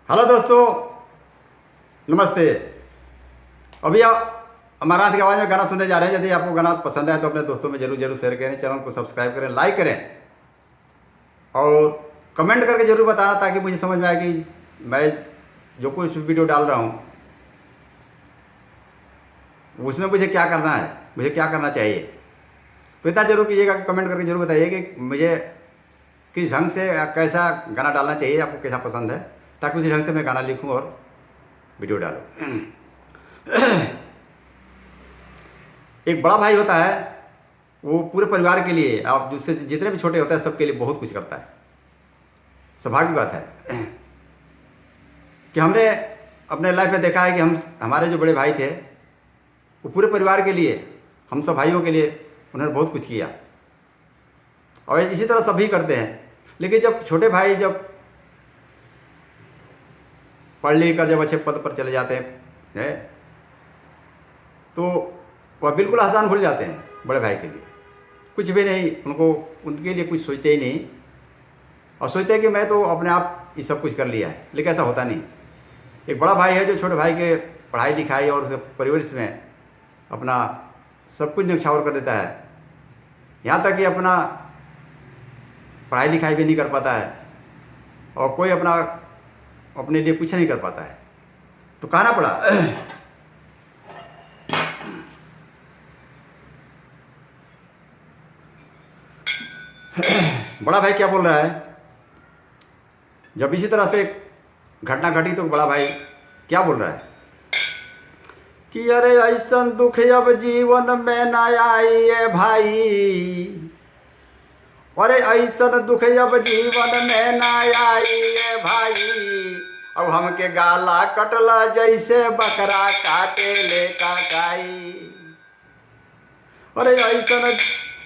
Hello दोस्तों, नमस्ते। अभी आप अमरनाथ की आवाज़ में गाना सुनने जा रहे हैं। यदि आपको गाना पसंद आए तो अपने दोस्तों में जरूर जरूर शेयर करें, चैनल को सब्सक्राइब करें, लाइक करें और कमेंट करके जरूर बताना, ताकि मुझे समझ में आए कि मैं जो कुछ वीडियो डाल रहा हूँ उसमें मुझे क्या करना है, मुझे क्या करना चाहिए। तो इतना जरूर कीजिएगा कि कमेंट करके जरूर बताइए कि मुझे किस ढंग से कैसा गाना डालना चाहिए, आपको कैसा पसंद है, ताकि उसी ढंग से मैं गाना लिखूं और वीडियो डालूं। एक बड़ा भाई होता है, वो पूरे परिवार के लिए, आप जिससे जितने भी छोटे होते हैं सबके लिए बहुत कुछ करता है। सौभाग्य की बात है कि हमने अपने लाइफ में देखा है कि हमारे जो बड़े भाई थे वो पूरे परिवार के लिए, हम सब भाइयों के लिए उन्होंने बहुत कुछ किया और इसी तरह सभी करते हैं। लेकिन जब छोटे भाई जब पढ़ लिख कर जब अच्छे पद पर चले जाते हैं तो वह बिल्कुल आसान भूल जाते हैं बड़े भाई के लिए, कुछ भी नहीं, उनके लिए कुछ सोचते ही नहीं और सोचते हैं कि मैं तो अपने आप ये सब कुछ कर लिया है। लेकिन ऐसा होता नहीं। एक बड़ा भाई है जो छोटे भाई के पढ़ाई लिखाई और परिवेश में अपना सब कुछ न्यौछावर कर देता है, यहाँ तक कि अपना पढ़ाई लिखाई भी नहीं कर पाता है और कोई अपने लिए कुछ नहीं कर पाता है। तो कहना पड़ा बड़ा भाई क्या बोल रहा है, जब इसी तरह से घटना घटी तो बड़ा भाई क्या बोल रहा है कि अरे ऐसन दुख अब जीवन में न आई है भाई, अरे ऐसन दुख अब जीवन में न आई है भाई, अब हमके गाला कटला जैसे बकरा काटे ले काकाई। अरे ऐसन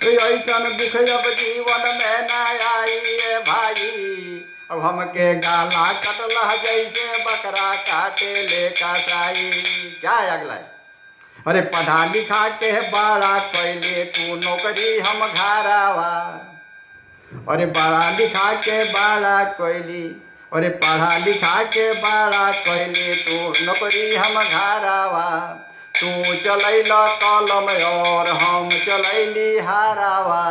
दुख अब जीवन में न आई है भाई, अब हमके गाला कटला जैसे बकरा काटे ले काकाई। क्या है अगला? अरे पढ़ा लिखा के बड़ा कैले तू नौकरी हम घरावा, अरे पढ़ा लिखा के बड़ा कैली, अरे पढ़ा लिखा के बड़ा कैले तू नौकरी हम घरावा, तू चलैला कलम और हम चलैली हारावा।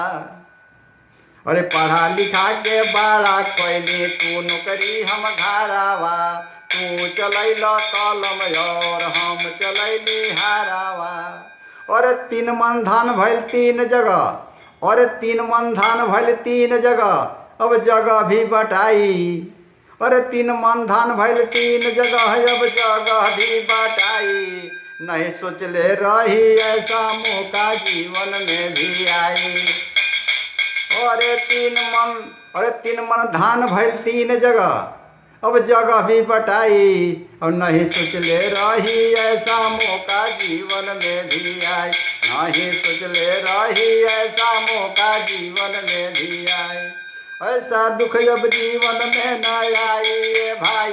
अरे पढ़ा लिखा के बड़ा कैले तू नौकरी हम घरावा, तू चलैला कलम और हम चलैली हारावा। अरे 3 मन धान भइल 3 जगह, अरे 3 मन धान भइल 3 जगह, अब जगह भी बटाई। अरे 3 मन धान भइल 3 जगह, अब जगह भी बटाई। नहीं सोचले रही ऐसा मौका जीवन में भी आई। अरे 3 मन धान भइल 3 जगह, अब जगह भी बटाई। और नहीं सोचले रही ऐसा मौका जीवन में भी आई, नहीं सोचले रही ऐसा मौका जीवन में भी आई। ऐसा दुख जब जीवन में न आई ए भाई,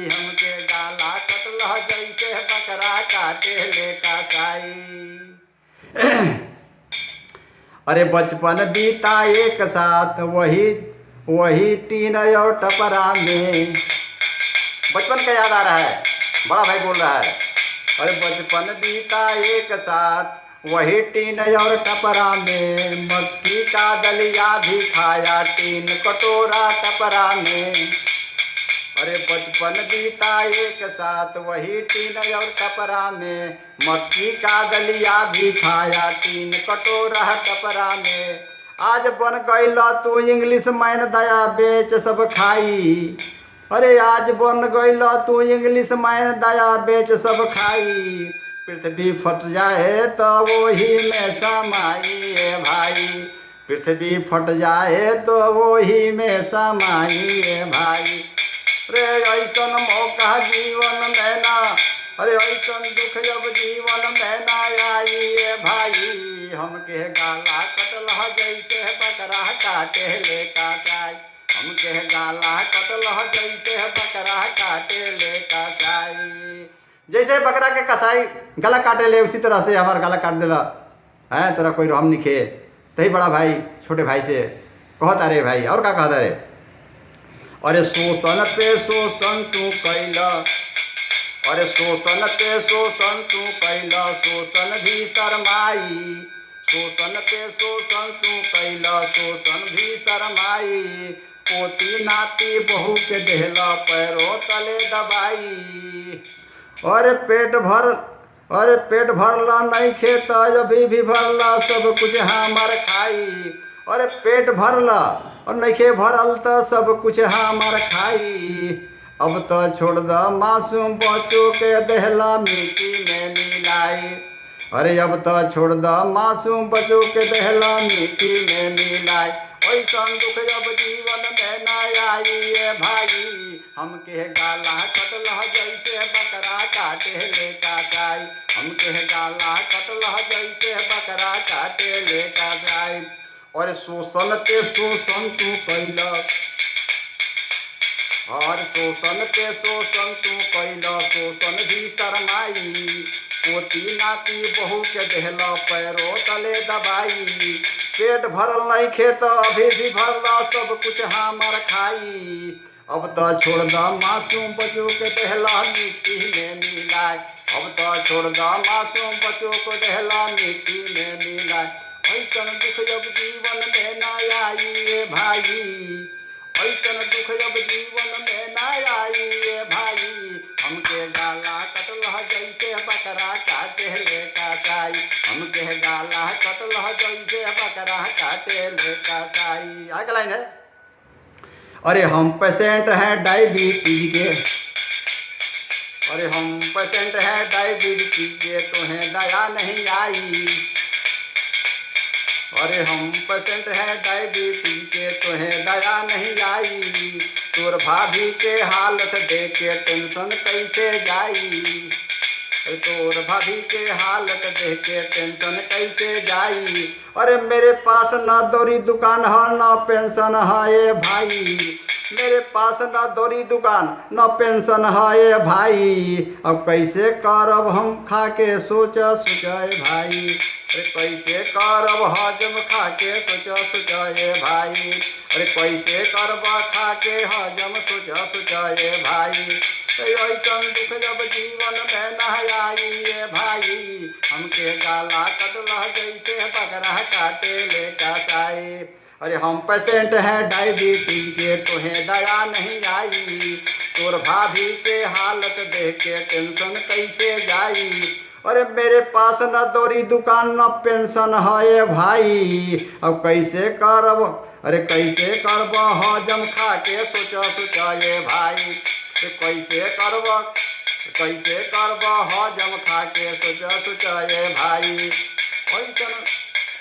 हमके गाला कटला जैसे बकरा काटे ले काकाई। अरे बचपन बीता एक साथ वही टीन और टपरा में, बचपन का याद आ रहा है, बड़ा भाई बोल रहा है। अरे बचपन बीता एक साथ वही टीन और टपरा में, मक्की का दलिया भी खाया टीन कटोरा टपरा में। अरे बचपन बीता एक साथ वही टीन और टपरा में, मक्की का दलिया भी खाया टीन कटोरा टपरा में। आज बन गईला तू इंग्लिश मैन दया बेच सब खाई, अरे आज बन गईला तू इंग्लिश मैन दया बेच सब खाई। पृथ्वी फट जाए तो वही में समाई है भाई, पृथ्वी फट जाए तो वही में समाई है भाई। अरे ऐसन मौका जीवन में ना, अरे ऐसन दुख जब जीवन में ना आई है भाई, हमके गाला कटला जैसे बकरा काटे ले काकाई, हमके गाला कटला जैसे बकरा काटे ले काकाई। जैसे बकरा के कसाई गला काटे ले उसी तरह से हमारा गला काट देला है, तोरा कोई रहम नहीं खे। तही बड़ा भाई छोटे भाई से कहता रे भाई, और क्या कहता रे, अरे शोषण पे शोषण तू कैला, अरे शोषण पे शोषण तू कैला, शोषण भी शरमाई, शोषण पे शोषण तू कैला, शोषण भी शरमाई। पोती नाती बहू के देहला, पैरों तले दबाई। अरे पेट भरला नहीं खेता, अभी भी भरला सब कुछ हमार खाई। अरे पेट भरला और नहीं भरल तो सब कुछ हमार खाई। अब तो छोड़ द मासूम बच्चों के देहला मिट्टी में मिलाई। अरे अब तो छोड़ द मासूम बच्चों के देहला मिट्टी में मिलाई। ऐसन दुख अब जीवन में न आई ये भाई, हमके गाला कटलह जैसे बकरा काटे ले काटाई, हमके गाला कटलह जैसे बकरा काटे ले काटाई। और शोषण पे शोषण तू कैला, और शोषण पे शोषण तू कैला, शोषण भी शरमाई। पोती नाती बहू के देहला, पैरों तले दबाई। पेट भरल नहीं खेत, अभी भी भरला सब कुछ हमार खाई। अब तो छोड़ द मासूम बच्चों के देहला मिट्टी में मिलाए, अब तो छोड़ द मासूम बच्चों को देहला मिट्टी में मिलाए। ऐसन दुख अब जीवन में न आई ये भाई, ऐसन दुख अब जीवन में न आई ये भाई। हमके गाला कटलह जैसे बकरा काटे ले काटाई, हमके गाला कटलह जैसे बकरा काटे ले काटाई। आगे लाइन है। अरे हम पेशेंट हैं डायबिटीज के, अरे हम पेशेंट हैं डायबिटीज के, तुम्हें दया नहीं आई। अरे हम पेशेंट हैं डायबिटीज के, तुम्हें दया नहीं आई। तोर भाभी के हालत देख के टेंशन कैसे जाई, तोर भाभी के हालत देख के टेंशन कैसे जाई। अरे मेरे पास ना दौरी दुकान है ना पेंशन है ये भाई, मेरे पास ना दौरी दुकान ना पेंशन है ये भाई। अब कैसे करब हम खा के सोचा ये भाई, अरे कैसे करब हजम खा के सोचा ये भाई। अरे कैसे करब खा के हजम सोचा ये भाई। ऐसन दुख जब जीवन में न आई ये भाई, हमके गाला कटलह जैसे बकरा काटे ले काटाई। अरे हम पेशेंट हैं डायबिटीज के, तुम्हें दया नहीं आई। तोर भाभी के हालत देख के टेंशन कैसे जाई। अरे मेरे पास न दौरी दुकान न पेंशन है ये भाई। अब कैसे करब, अरे कैसे करब हजम खा के सोचा ये भाई। कैसे करब हजम खा के सोचा ये भाई।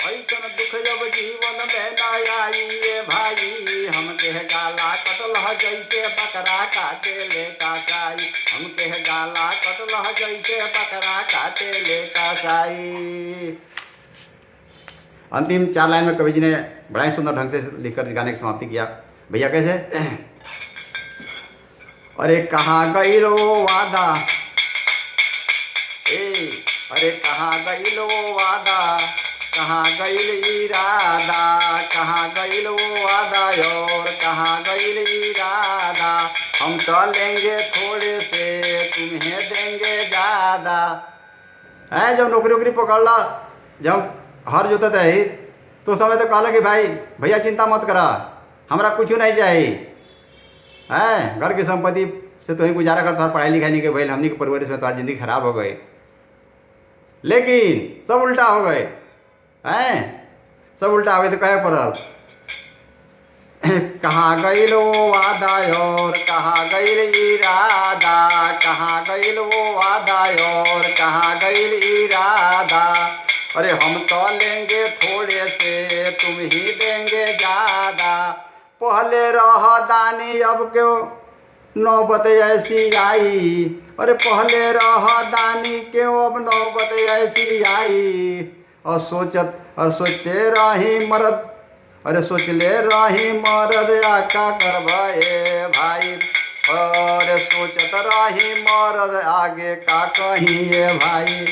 ऐसन दुख जब जीवन में न आई ये भाई, हमके गाला कटलह जैसे बकरा काटे ले काटाई, हमके गाला कटलह जैसे बकरा काटे ले काटाई। अंतिम 4 लाइन में कवि जी ने बड़ा ही सुंदर ढंग से लिखकर गाने की समाप्ति किया। भैया कैसे? अरे कहाँ गई लो वादा, अरे कहाँ गई लो वादा, कहाँ गईल इरादा, कहाँ गईल वादा और कहाँ गईल इरादा। हम तो लेंगे थोड़े से तुम्हें देंगे ज़्यादा। है जब नौकरी पकड़ला, जब हर जोतत रही तो समय तो कहला कि भाई भैया चिंता मत करा, हमरा कुछ नहीं चाहिए। है घर की संपत्ति से तो ही गुजारा कर, तुम्हारा पढ़ाई लिखाई नहीं के भाई, हमनी के परवरिश में तुम्हारी ज़िंदगी खराब हो गई। लेकिन सब उल्टा हो गए, हैं सब उल्टा हो गए तो कहे पड़ल। कहाँ गईल वो वादा और कहाँ गईल इरादा, कहाँ गईल वो वादा और कहाँ गईल इरादा। अरे हम तो लेंगे थोड़े से तुम ही देंगे ज़्यादा। पहले रह दानी अब क्यों नौबत ऐसी आई, अरे पहले रह दानी क्यों अब नौबत ऐसी आई। और सोचते रही मर्द, अरे सोच ले रही मर्द आका करवाए भाई। और सोचत रही मर्द आगे का कहिए भाई।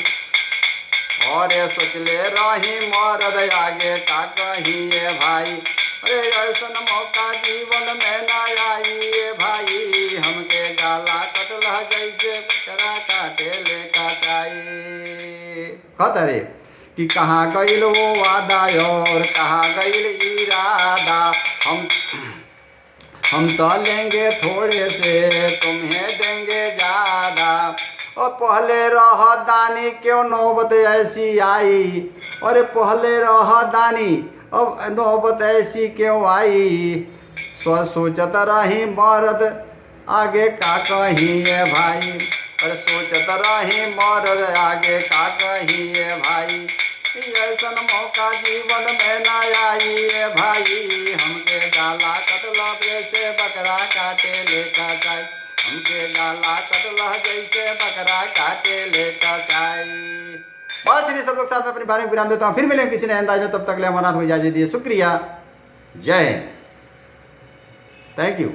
और सोच ले रही मर्द आगे का कहिए भाई। अरे ऐसन मौका जीवन में ना आई भाई, हमके गाला कटला जैसे करा काटे ले कसाई। कहता रे कि कहाँ गईल वो वादा और कहाँ गईल इरादा, हम तो लेंगे थोड़े से तुम्हें देंगे ज़्यादा। और पहले रह दानी क्यों नौबत ऐसी आई, अरे पहले रह दानी अब नौबत ऐसी क्यों आई। सोचत रही मरद आगे का कही है भाई, अरे सोचत रही मरद आगे का कही है भाई। ऐसन मौका जीवन में ना आई है भाई, हमके गाला कटला जैसे बकरा काटे ले कसाई, हमके गाला कटला जैसे बकरा काटे ले कसाई। बहुत सीधे सब लोग साथ में अपनी बारे में विराम देता हूँ, फिर मिलेंगे किसी नए अंदाज में, तब तक ले अमरनाथ को इजाजत दिए। शुक्रिया, जय हिंद, थैंक यू।